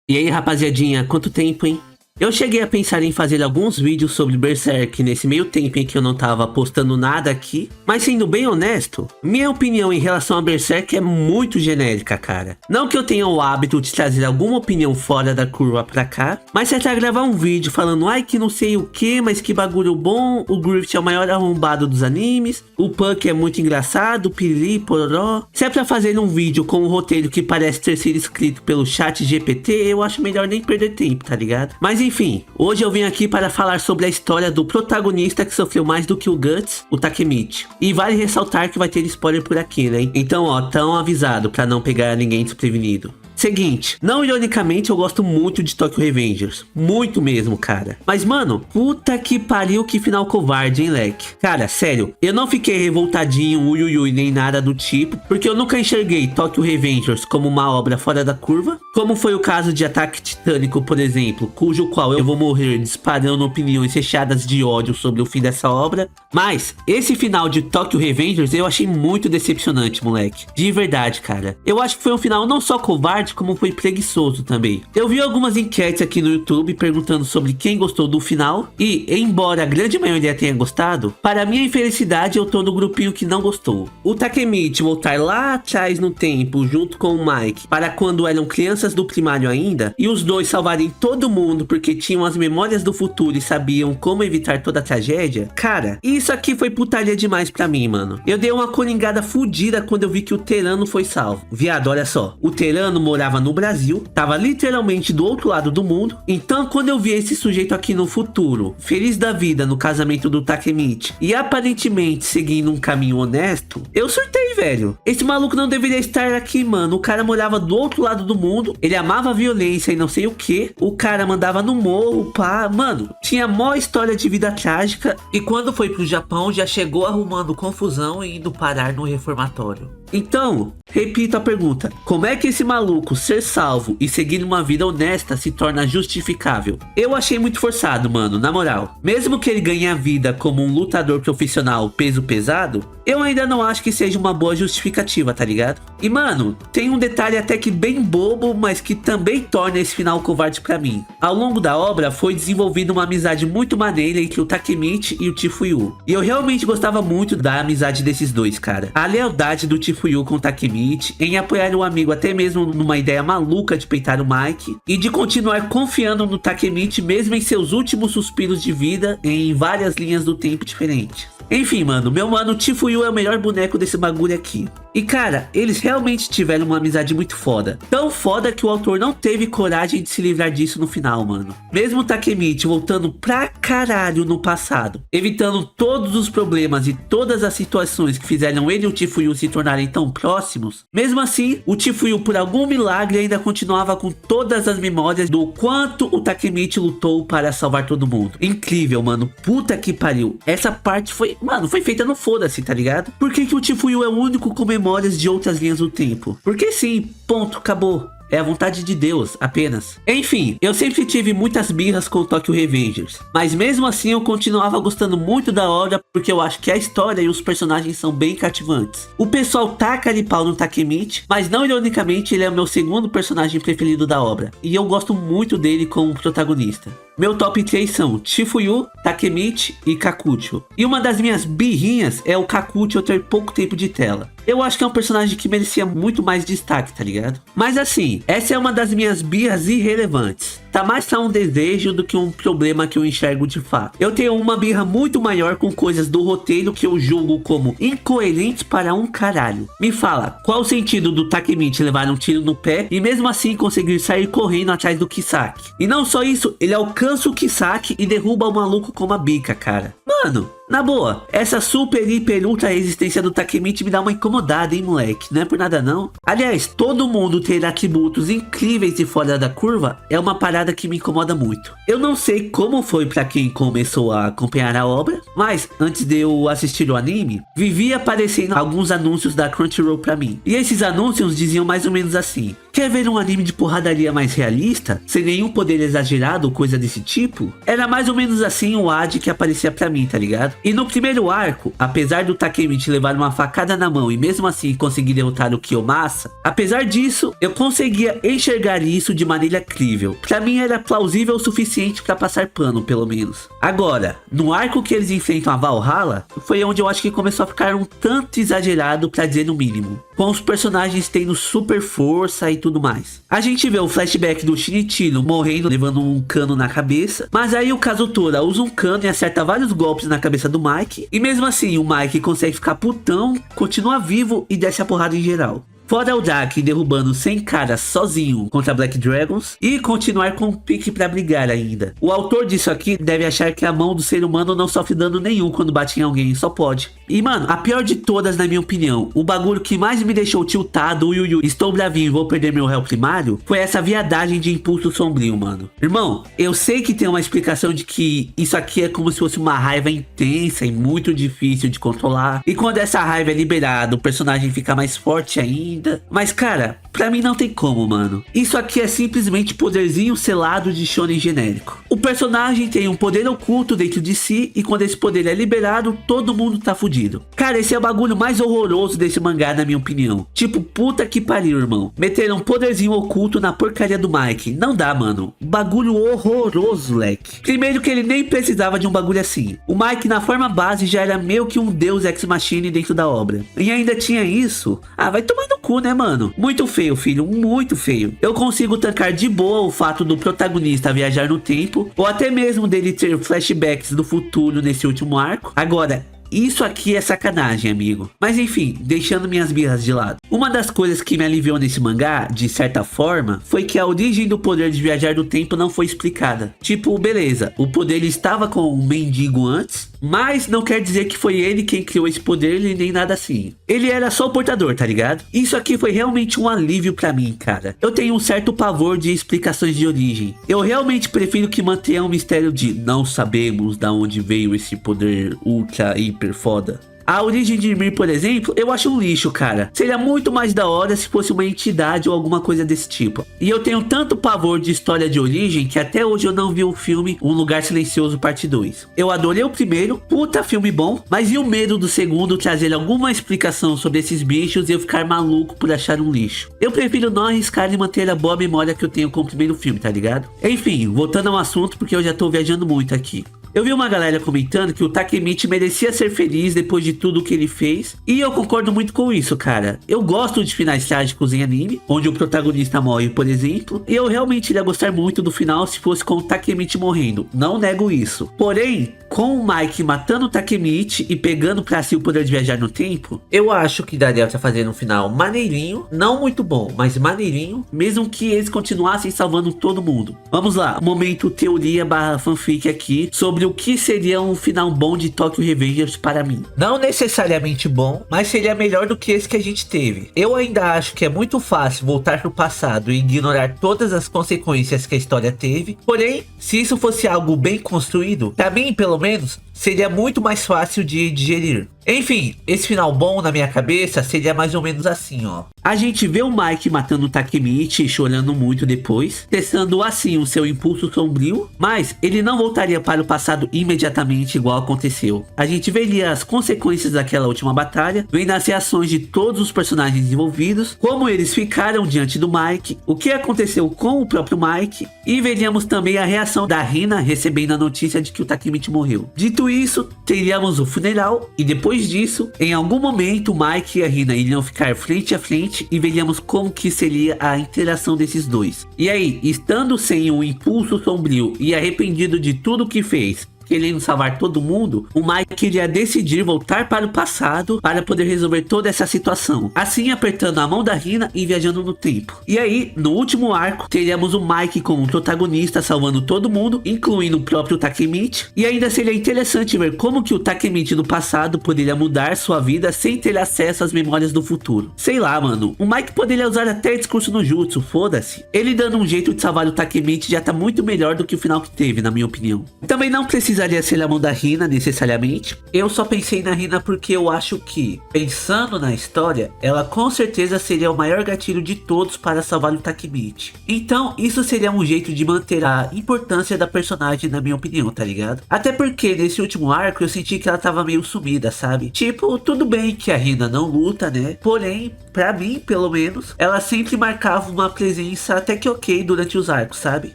E aí, rapaziadinha, quanto tempo, hein? Eu cheguei a pensar em fazer alguns vídeos sobre Berserk nesse meio tempo em que eu não tava postando nada aqui, mas sendo bem honesto, minha opinião em relação a Berserk é muito genérica, cara. Não que eu tenha o hábito de trazer alguma opinião fora da curva pra cá, mas se é pra gravar um vídeo falando ai que não sei o que, mas que bagulho bom, o Griffith é o maior arrombado dos animes, o Punk é muito engraçado, piriri, pororó. Se é pra fazer um vídeo com um roteiro que parece ter sido escrito pelo chat GPT, eu acho melhor nem perder tempo, tá ligado? Mas enfim, hoje eu vim aqui para falar sobre a história do protagonista que sofreu mais do que o Guts, o Takemichi. E vale ressaltar que vai ter spoiler por aqui, né? Então ó, tão avisado pra não pegar ninguém desprevenido. Seguinte, não ironicamente eu gosto muito de Tokyo Revengers, muito mesmo, cara. Mas mano, puta que pariu, que final covarde, hein, leque. Cara, sério, eu não fiquei revoltadinho, uiuiui, nem nada do tipo, porque eu nunca enxerguei Tokyo Revengers como uma obra fora da curva, como foi o caso de Ataque Titânico, por exemplo, cujo qual eu vou morrer disparando opiniões recheadas de ódio sobre o fim dessa obra. Mas, esse final de Tokyo Revengers eu achei muito decepcionante, moleque. De verdade, cara. Eu acho que foi um final não só covarde, como foi preguiçoso também. Eu vi algumas enquetes aqui no YouTube perguntando sobre quem gostou do final e, embora a grande maioria tenha gostado, para minha infelicidade eu tô no grupinho que não gostou. O Takemichi voltar lá atrás no tempo junto com o Mike para quando eram crianças do primário ainda e os dois salvarem todo mundo porque tinham as memórias do futuro e sabiam como evitar toda a tragédia, cara, isso aqui foi putaria demais pra mim, mano. Eu dei uma coringada fodida quando eu vi que o Terano foi salvo. Viado, olha só, o Terano morava no Brasil, tava literalmente do outro lado do mundo, então quando eu vi esse sujeito aqui no futuro, feliz da vida no casamento do Takemichi e aparentemente seguindo um caminho honesto, eu surtei, velho. Esse maluco não deveria estar aqui, mano. O cara morava do outro lado do mundo, ele amava a violência e não sei o que, o cara mandava no morro, pá, mano, tinha mó história de vida trágica e quando foi pro Japão já chegou arrumando confusão e indo parar no reformatório. Então, repito a pergunta, como é que esse maluco ser salvo e seguir uma vida honesta se torna justificável? Eu achei muito forçado, mano, na moral. Mesmo que ele ganhe a vida como um lutador profissional peso pesado, eu ainda não acho que seja uma boa justificativa, tá ligado? E mano, tem um detalhe até que bem bobo, mas que também torna esse final covarde pra mim. Ao longo da obra foi desenvolvida uma amizade muito maneira entre o Takemichi e o Chifuyu. E eu realmente gostava muito da amizade desses dois, cara. A lealdade do Chifuyu com o Takemichi, em apoiar o amigo até mesmo numa ideia maluca de peitar o Mike, e de continuar confiando no Takemichi mesmo em seus últimos suspiros de vida em várias linhas do tempo diferentes. Enfim, mano, meu mano Chifuyu é o melhor boneco desse bagulho aqui. E cara, eles realmente tiveram uma amizade muito foda. Tão foda que o autor não teve coragem de se livrar disso no final, mano. Mesmo o Takemichi voltando pra caralho no passado, evitando todos os problemas e todas as situações que fizeram ele e o Chifuyu se tornarem tão próximos, mesmo assim, o Chifuyu por algum milagre ainda continuava com todas as memórias do quanto o Takemichi lutou para salvar todo mundo. Incrível, mano. Puta que pariu. Essa parte foi, mano, foi feita no foda-se, tá ligado? Por que o Chifuyu é o único com memórias de outras linhas do tempo? Porque sim, ponto, acabou. É a vontade de Deus, apenas. Enfim, eu sempre tive muitas birras com o Tokyo Revengers, mas mesmo assim eu continuava gostando muito da obra porque eu acho que a história e os personagens são bem cativantes. O pessoal taca de pau no Takemichi, mas não ironicamente ele é o meu segundo personagem preferido da obra, e eu gosto muito dele como protagonista. Meu top 3 são Chifuyu, Takemichi e Kakucho. E uma das minhas birrinhas é o Kakucho ter pouco tempo de tela. Eu acho que é um personagem que merecia muito mais destaque, tá ligado? Mas assim, essa é uma das minhas birras irrelevantes. Tá mais pra um desejo do que um problema que eu enxergo de fato. Eu tenho uma birra muito maior com coisas do roteiro que eu julgo como incoerentes para um caralho. Me fala, qual o sentido do Takemichi levar um tiro no pé e mesmo assim conseguir sair correndo atrás do Kisaki? E não só isso, ele alcança o Kisaki e derruba o maluco com uma bica, cara. Mano, na boa, essa super, hiper, ultra resistência do Takemichi me dá uma incomodada, hein, moleque? Não é por nada não. Aliás, todo mundo ter atributos incríveis e fora da curva é uma parada que me incomoda muito. Eu não sei como foi pra quem começou a acompanhar a obra, mas antes de eu assistir o anime, vivia aparecendo alguns anúncios da Crunchyroll pra mim. E esses anúncios diziam mais ou menos assim: Quer ver um anime de porradaria mais realista, sem nenhum poder exagerado ou coisa desse tipo? Era mais ou menos assim o Ad que aparecia pra mim, tá ligado? E no primeiro arco, apesar do Takemichi levar uma facada na mão e mesmo assim conseguir derrotar o Kiyomasa, apesar disso, eu conseguia enxergar isso de maneira crível. Pra mim era plausível o suficiente pra passar pano, pelo menos. Agora, no arco que eles enfrentam a Valhalla, foi onde eu acho que começou a ficar um tanto exagerado, pra dizer no mínimo, com os personagens tendo super força e tudo mais. A gente vê o flashback do Shinichiro morrendo, levando um cano na cabeça, mas aí o Kazutora usa um cano e acerta vários golpes na cabeça do Mike, e mesmo assim o Mike consegue ficar putão, continua vivo e desce a porrada em geral. Fora o Dark derrubando 100 caras sozinho contra Black Dragons e continuar com pique pra brigar ainda. O autor disso aqui deve achar que a mão do ser humano não sofre dano nenhum quando bate em alguém, só pode. E mano, a pior de todas na minha opinião, o bagulho que mais me deixou tiltado, estou bravinho e vou perder meu réu primário, foi essa viadagem de impulso sombrio, mano. Irmão, eu sei que tem uma explicação de que isso aqui é como se fosse uma raiva intensa e muito difícil de controlar. E quando essa raiva é liberada, o personagem fica mais forte ainda. Mas cara, pra mim não tem como, mano. Isso aqui é simplesmente poderzinho selado de shonen genérico. O personagem tem um poder oculto dentro de si e quando esse poder é liberado, todo mundo tá fudido. Cara, esse é o bagulho mais horroroso desse mangá, na minha opinião. Tipo, puta que pariu, irmão. Meteram um poderzinho oculto na porcaria do Mike. Não dá, mano. Bagulho horroroso, leque. Primeiro que ele nem precisava de um bagulho assim. O Mike na forma base já era meio que um deus ex-machina dentro da obra. E ainda tinha isso. Ah, vai tomar no cu, né, mano? Muito feio, filho, muito feio. Eu consigo tancar de boa o fato do protagonista viajar no tempo, ou até mesmo dele ter flashbacks do futuro nesse último arco. Agora, isso aqui é sacanagem, amigo. Mas enfim, deixando minhas birras de lado. Uma das coisas que me aliviou nesse mangá, de certa forma, foi que a origem do poder de viajar no tempo não foi explicada. Tipo, beleza, o poder estava com um mendigo antes, mas não quer dizer que foi ele quem criou esse poder e nem nada assim. Ele era só o portador, tá ligado? Isso aqui foi realmente um alívio pra mim, cara. Eu tenho um certo pavor de explicações de origem. Eu realmente prefiro que mantenha um mistério de não sabemos da onde veio esse poder ultra hiper foda. A origem de Ymir, por exemplo, eu acho um lixo, cara. Seria muito mais da hora se fosse uma entidade ou alguma coisa desse tipo. E eu tenho tanto pavor de história de origem que até hoje eu não vi o filme Um Lugar Silencioso parte 2. Eu adorei o primeiro, puta filme bom, mas e o medo do segundo trazer alguma explicação sobre esses bichos e eu ficar maluco por achar um lixo. Eu prefiro não arriscar e manter a boa memória que eu tenho com o primeiro filme, tá ligado? Enfim, voltando ao assunto porque eu já tô viajando muito aqui. Eu vi uma galera comentando que o Takemichi merecia ser feliz depois de tudo que ele fez, e eu concordo muito com isso, cara. Eu gosto de finais trágicos em anime, onde o protagonista morre, por exemplo, e eu realmente iria gostar muito do final se fosse com o Takemichi morrendo, não nego isso. Porém, com o Mike matando o Takemichi e pegando pra si o poder de viajar no tempo, eu acho que daria pra fazer um final maneirinho, não muito bom, mas maneirinho, mesmo que eles continuassem salvando todo mundo. Vamos lá, momento teoria barra fanfic aqui, sobre o que seria um final bom de Tokyo Revengers para mim. Não necessariamente bom, mas seria melhor do que esse que a gente teve. Eu ainda acho que é muito fácil voltar pro passado e ignorar todas as consequências que a história teve. Porém, se isso fosse algo bem construído, pra mim pelo menos, seria muito mais fácil de digerir. Enfim, esse final bom na minha cabeça seria mais ou menos assim, ó. A gente vê o Mike matando o Takemichi e chorando muito depois, testando assim o seu impulso sombrio, mas ele não voltaria para o passado imediatamente igual aconteceu. A gente veria as consequências daquela última batalha, vendo as reações de todos os personagens envolvidos, como eles ficaram diante do Mike, o que aconteceu com o próprio Mike, e veríamos também a reação da Hina recebendo a notícia de que o Takemichi morreu. Dito isso, teríamos o funeral e depois disso, em algum momento, o Mike e a Hina iriam ficar frente a frente e veríamos como que seria a interação desses dois. E aí, estando sem um impulso sombrio e arrependido de tudo que fez, querendo salvar todo mundo, o Mike queria decidir voltar para o passado para poder resolver toda essa situação, assim apertando a mão da Hina e viajando no tempo. E aí, no último arco, teríamos o Mike como protagonista salvando todo mundo, incluindo o próprio Takemichi, e ainda seria interessante ver como que o Takemichi do passado poderia mudar sua vida sem ter acesso às memórias do futuro. Sei lá, mano, o Mike poderia usar até discurso no jutsu, foda-se. Ele dando um jeito de salvar o Takemichi já tá muito melhor do que o final que teve, na minha opinião. Também não precisa precisaria ser a mão da Hina necessariamente. Eu só pensei na Hina porque eu acho que, pensando na história, ela com certeza seria o maior gatilho de todos para salvar o Takemichi. Então isso seria um jeito de manter a importância da personagem, na minha opinião, tá ligado? Até porque nesse último arco eu senti que ela tava meio sumida, sabe? Tipo, tudo bem que a Hina não luta, né? Porém, pra mim, pelo menos, ela sempre marcava uma presença até que ok durante os arcos, sabe?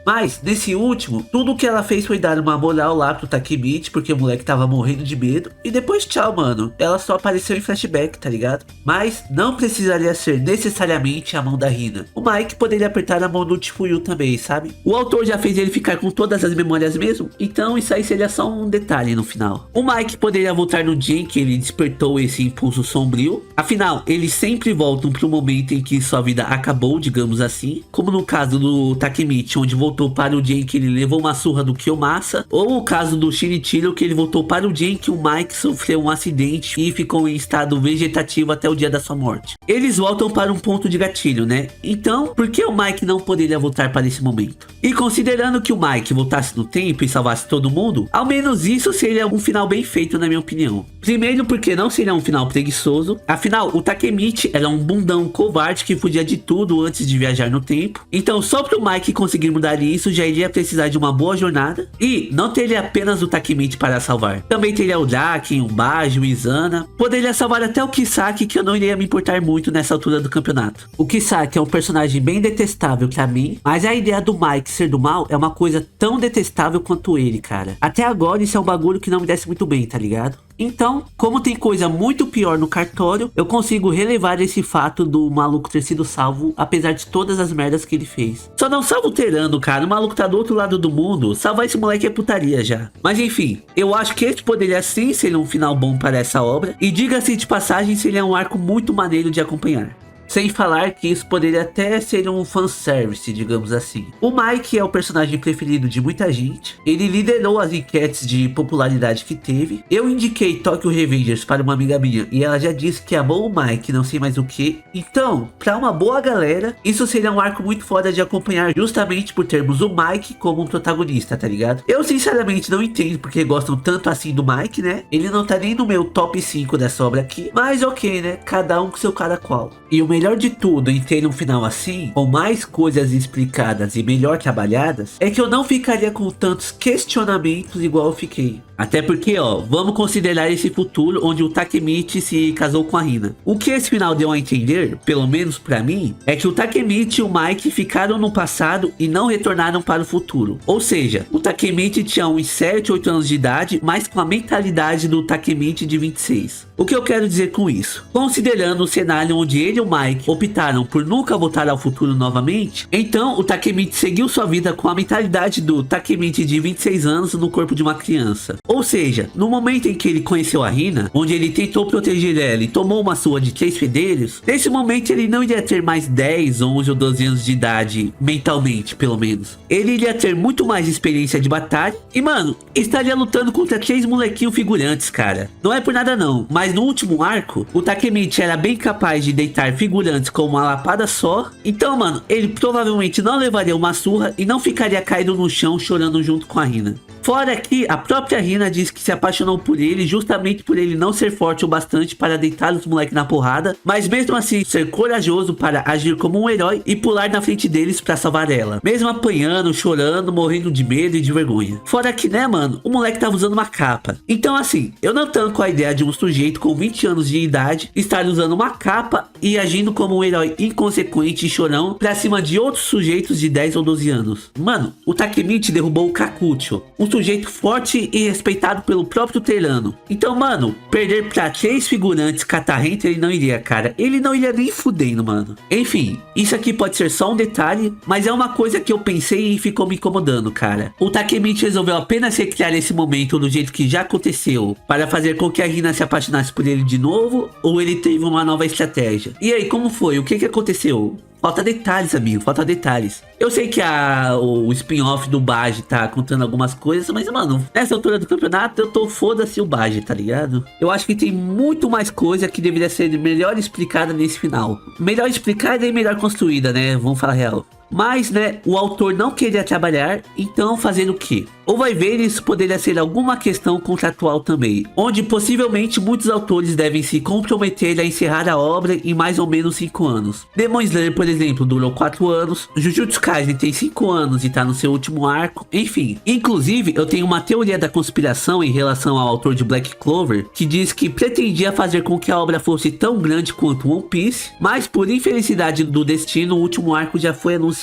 Mas, nesse último, tudo que ela fez foi dar uma moral lá pro Takemichi, porque o moleque tava morrendo de medo. E depois tchau, mano. Ela só apareceu em flashback, tá ligado? Mas não precisaria ser necessariamente a mão da Hina. O Mike poderia apertar a mão do Chifuyu também, sabe? O autor já fez ele ficar com todas as memórias mesmo, então isso aí seria só um detalhe no final. O Mike poderia voltar no dia em que ele despertou esse impulso sombrio. Afinal, eles sempre voltam pro momento em que sua vida acabou, digamos assim. Como no caso do Takemichi, onde voltou para o dia em que ele levou uma surra do Kiyomasa. Ou o caso do Shinichiro, que ele voltou para o dia em que o Mike sofreu um acidente e ficou em estado vegetativo até o dia da sua morte. Eles voltam para um ponto de gatilho, né? Então, por que o Mike não poderia voltar para esse momento? E considerando que o Mike voltasse no tempo e salvasse todo mundo, ao menos isso seria um final bem feito, na minha opinião. Primeiro porque não seria um final preguiçoso. Afinal, o Takemichi era um bundão covarde que fugia de tudo antes de viajar no tempo. Então só para o Mike conseguir mudar isso, já iria precisar de uma boa jornada. E não teria apenas o Takemichi para salvar. Também teria o Draken, o Baji, o Izana. Poderia salvar até o Kisaki, que eu não iria me importar muito nessa altura do campeonato. O Kisaki é um personagem bem detestável pra mim, mas a ideia do Mike ser do mal é uma coisa tão detestável quanto ele, cara. Até agora isso é um bagulho que não me desce muito bem, tá ligado? Então, como tem coisa muito pior no cartório, eu consigo relevar esse fato do maluco ter sido salvo, apesar de todas as merdas que ele fez. Só não salva o Terano, cara. O maluco tá do outro lado do mundo. Salvar esse moleque é putaria já. Mas enfim, eu acho que esse poderia sim ser um final bom para essa obra. E diga-se de passagem, seria um arco muito maneiro de acompanhar. Sem falar que isso poderia até ser um fanservice, digamos assim. O Mike é o personagem preferido de muita gente. Ele liderou as enquetes de popularidade que teve. Eu indiquei Tokyo Revengers para uma amiga minha e ela já disse que amou o Mike, não sei mais o que. Então, para uma boa galera, isso seria um arco muito foda de acompanhar, justamente por termos o Mike como um protagonista, tá ligado? Eu sinceramente não entendo porque gostam tanto assim do Mike, né? Ele não tá nem no meu top 5 dessa obra aqui, mas ok, né? Cada um com seu cada qual. E o melhor de tudo em ter um final assim, com mais coisas explicadas e melhor trabalhadas, é que eu não ficaria com tantos questionamentos igual eu fiquei. Até porque, ó, vamos considerar esse futuro onde o Takemichi se casou com a Hina. O que esse final deu a entender, pelo menos pra mim, é que o Takemichi e o Mike ficaram no passado e não retornaram para o futuro. Ou seja, o Takemichi tinha uns 7, 8 anos de idade, mas com a mentalidade do Takemichi de 26. O que eu quero dizer com isso? Considerando o cenário onde ele e o Mike optaram por nunca voltar ao futuro novamente, então o Takemichi seguiu sua vida com a mentalidade do Takemichi de 26 anos no corpo de uma criança. Ou seja, no momento em que ele conheceu a Hina, onde ele tentou proteger ela e tomou uma surra de 3 fedelhos, nesse momento ele não iria ter mais 10, 11 ou 12 anos de idade, mentalmente pelo menos. Ele iria ter muito mais experiência de batalha e, mano, estaria lutando contra 3 molequinhos figurantes, cara. Não é por nada não, mas no último arco, o Takemichi era bem capaz de deitar figurantes com uma lapada só. Então, mano, ele provavelmente não levaria uma surra e não ficaria caído no chão chorando junto com a Hina. Fora que a própria Hina disse que se apaixonou por ele justamente por ele não ser forte o bastante para deitar os moleques na porrada, mas mesmo assim ser corajoso para agir como um herói e pular na frente deles para salvar ela, mesmo apanhando, chorando, morrendo de medo e de vergonha. Fora que, né, mano, o moleque tava usando uma capa. Então assim, eu não tanco a ideia de um sujeito com 20 anos de idade estar usando uma capa e agindo como um herói inconsequente e chorão pra cima de outros sujeitos de 10 ou 12 anos. Mano, o Takemichi derrubou o Kakucho, um sujeito forte e respeitado pelo próprio Terano. Então, mano, perder pra 3 figurantes catarrento ele não iria, cara. Ele não iria nem fudendo, mano. Enfim, isso aqui pode ser só um detalhe, mas é uma coisa que eu pensei e ficou me incomodando, cara. O Takemichi resolveu apenas recriar esse momento do jeito que já aconteceu, para fazer com que a Hina se apaixonasse por ele de novo, ou ele teve uma nova estratégia? E aí, como foi? O que aconteceu? Falta detalhes, amigo, falta detalhes. Eu sei que o spin-off do Baji tá contando algumas coisas, mas, mano, nessa altura do campeonato eu tô foda-se o Baji, tá ligado? Eu acho que tem muito mais coisa que deveria ser melhor explicada nesse final. Melhor explicada e melhor construída, né? Vamos falar real. Mas, né, o autor não queria trabalhar, então fazendo o quê? Ou vai ver, isso poderia ser alguma questão contratual também, onde possivelmente muitos autores devem se comprometer a encerrar a obra em mais ou menos 5 anos. Demon Slayer, por exemplo, durou 4 anos, Jujutsu Kaisen tem 5 anos e tá no seu último arco, enfim. Inclusive, eu tenho uma teoria da conspiração em relação ao autor de Black Clover, que diz que pretendia fazer com que a obra fosse tão grande quanto One Piece, mas por infelicidade do destino, o último arco já foi anunciado.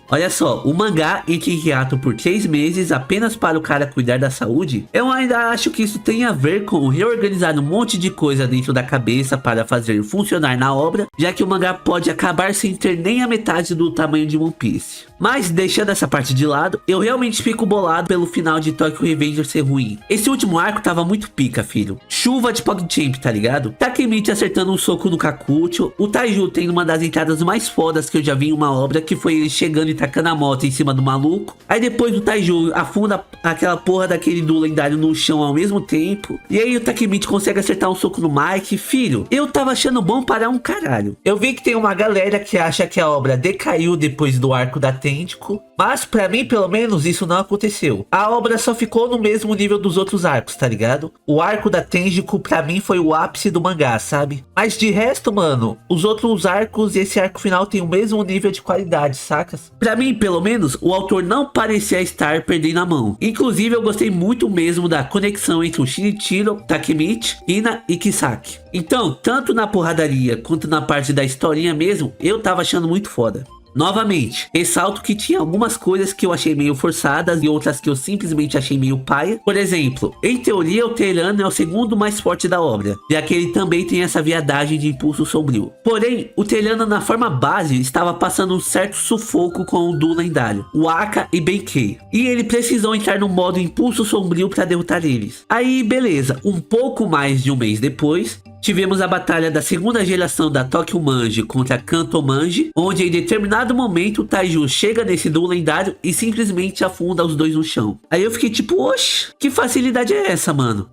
Olha só, o mangá entra em hiato por 3 meses apenas para o cara cuidar da saúde. Eu ainda acho que isso tem a ver com reorganizar um monte de coisa dentro da cabeça para fazer funcionar na obra, já que o mangá pode acabar sem ter nem a metade do tamanho de One Piece. Mas deixando essa parte de lado, eu realmente fico bolado pelo final de Tokyo Revenger ser ruim. Esse último arco tava muito pica, filho. Chuva de PogChamp, tá ligado? Takemichi acertando um soco no Kakucho, o Taiju tendo uma das entradas mais fodas que eu já vi em uma obra, que foi ele chegando e tacando a moto em cima do maluco. Aí depois o Taiju afunda aquela porra daquele do lendário no chão ao mesmo tempo. E aí o Takemichi consegue acertar um soco no Mike. Filho, eu tava achando bom para um caralho. Eu vi que tem uma galera que acha que a obra decaiu depois do arco da Têntico, mas pra mim pelo menos isso não aconteceu. A obra só ficou no mesmo nível dos outros arcos, tá ligado? O arco da Têntico pra mim foi o ápice do mangá, sabe? Mas de resto, mano, os outros arcos e esse arco final tem o mesmo nível de qualidade, sacas? Pra mim, pelo menos, o autor não parecia estar perdendo a mão. Inclusive, eu gostei muito mesmo da conexão entre o Shinichiro, Takemichi, Ina e Kisaki. Então, tanto na porradaria quanto na parte da historinha mesmo, eu tava achando muito foda. Novamente, ressalto que tinha algumas coisas que eu achei meio forçadas e outras que eu simplesmente achei meio paia. Por exemplo, em teoria o Terano é o segundo mais forte da obra, já que ele também tem essa viadagem de impulso sombrio. Porém, o Terano na forma base estava passando um certo sufoco com o do lendário, o Aka e Benkei, e ele precisou entrar no modo impulso sombrio para derrotar eles. Aí beleza, um pouco mais de um mês depois, tivemos a batalha da segunda geração da Tokyo Manji contra Kanto Manji, onde em determinado momento o Taiju chega nesse duo lendário e simplesmente afunda os dois no chão. Aí eu fiquei tipo, oxe, que facilidade é essa, mano?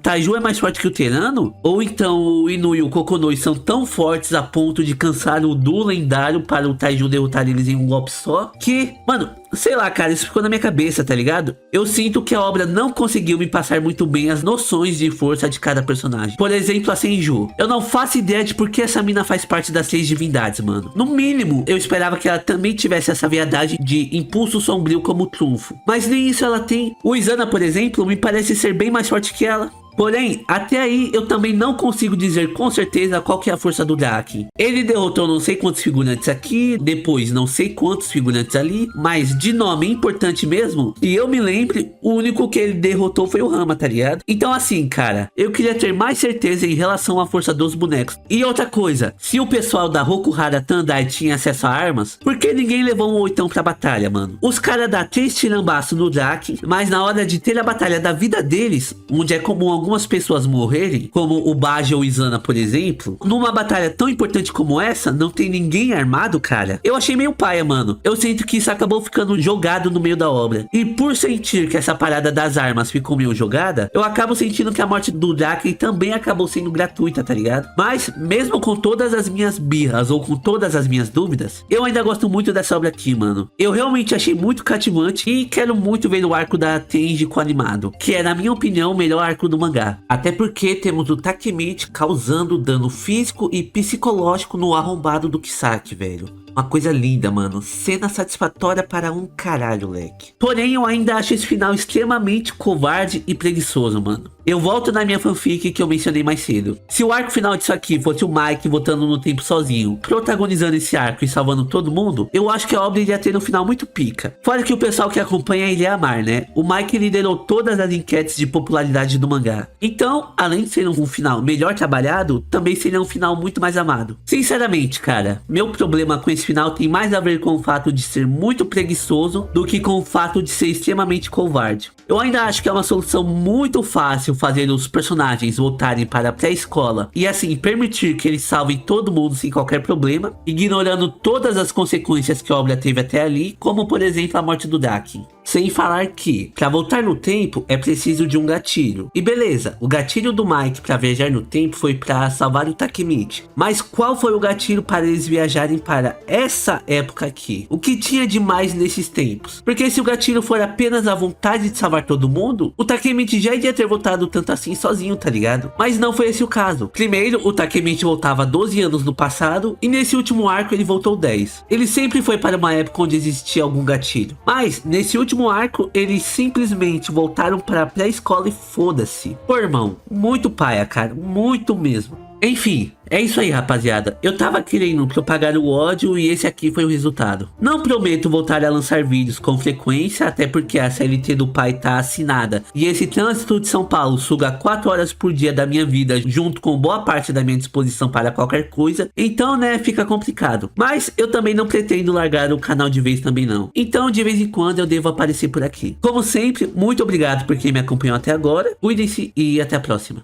Taiju é mais forte que o Terano? Ou então o Inu e o Kokonoi são tão fortes a ponto de cansar o duo lendário para o Taiju derrotar eles em um golpe só? Que, mano, sei lá, cara, isso ficou na minha cabeça, tá ligado? Eu sinto que a obra não conseguiu me passar muito bem as noções de força de cada personagem. Por exemplo, a Senju. Eu não faço ideia de por que essa mina faz parte das 6 divindades, mano. No mínimo, eu esperava que ela também tivesse essa viadagem de impulso sombrio como trunfo. Mas nem isso ela tem. O Izana, por exemplo, me parece ser bem mais forte que ela. Porém, até aí eu também não consigo dizer com certeza qual que é a força do Daki. Ele derrotou não sei quantos figurantes aqui, depois não sei quantos figurantes ali, mas de nome importante mesmo, e eu me lembre, o único que ele derrotou foi o Rama, tá ligado? Então assim, cara, eu queria ter mais certeza em relação à força dos bonecos. E outra coisa, se o pessoal da Rokuhara Tandai tinha acesso a armas, por que ninguém levou um oitão pra batalha, mano? Os caras dão 3 tirambaços no Daki, mas na hora de ter a batalha da vida deles, onde é comum algumas pessoas morrerem, como o Baji ou o Izana, por exemplo, numa batalha tão importante como essa, não tem ninguém armado, cara. Eu achei meio paia, mano. Eu sinto que isso acabou ficando jogado no meio da obra. E por sentir que essa parada das armas ficou meio jogada, eu acabo sentindo que a morte do Daki também acabou sendo gratuita, tá ligado? Mas, mesmo com todas as minhas birras ou com todas as minhas dúvidas, eu ainda gosto muito dessa obra aqui, mano. Eu realmente achei muito cativante e quero muito ver o arco da Tenjiku animado, que é, na minha opinião, o melhor arco do mangá. Até porque temos o Takemichi causando dano físico e psicológico no arrombado do Kisaki, velho. Uma coisa linda, mano. Cena satisfatória para um caralho, leque. Porém, eu ainda acho esse final extremamente covarde e preguiçoso, mano. Eu volto na minha fanfic que eu mencionei mais cedo. Se o arco final disso aqui fosse o Mike voltando no tempo sozinho, protagonizando esse arco e salvando todo mundo, eu acho que a obra iria ter um final muito pica. Fora que o pessoal que acompanha iria amar, né? O Mike liderou todas as enquetes de popularidade do mangá. Então, além de ser um final melhor trabalhado, também seria um final muito mais amado. Sinceramente, cara, meu problema com esse final tem mais a ver com o fato de ser muito preguiçoso do que com o fato de ser extremamente covarde. Eu ainda acho que é uma solução muito fácil fazer os personagens voltarem para a pré-escola e assim permitir que eles salvem todo mundo sem qualquer problema, ignorando todas as consequências que a obra teve até ali, como por exemplo a morte do Dakin. Sem falar que, para voltar no tempo, é preciso de um gatilho. E beleza, o gatilho do Mike para viajar no tempo foi para salvar o Takemichi. Mas qual foi o gatilho para eles viajarem para essa época aqui? O que tinha de mais nesses tempos? Porque se o gatilho for apenas a vontade de salvar todo mundo, o Takemichi já iria ter voltado tanto assim sozinho, tá ligado? Mas não foi esse o caso. Primeiro, o Takemichi voltava 12 anos no passado, e nesse último arco ele voltou 10. Ele sempre foi para uma época onde existia algum gatilho. Mas, nesse último arco, eles simplesmente voltaram para a pré-escola e foda-se. Pô, irmão, muito paia, cara, muito mesmo. Enfim, é isso aí, rapaziada. Eu tava querendo propagar o ódio e esse aqui foi o resultado. Não prometo voltar a lançar vídeos com frequência, até porque a CLT do pai tá assinada e esse trânsito de São Paulo suga 4 horas por dia da minha vida, junto com boa parte da minha disposição para qualquer coisa. Então, né, fica complicado. Mas eu também não pretendo largar o canal de vez também não. Então, de vez em quando eu devo aparecer por aqui. Como sempre, muito obrigado por quem me acompanhou até agora. Cuidem-se e até a próxima.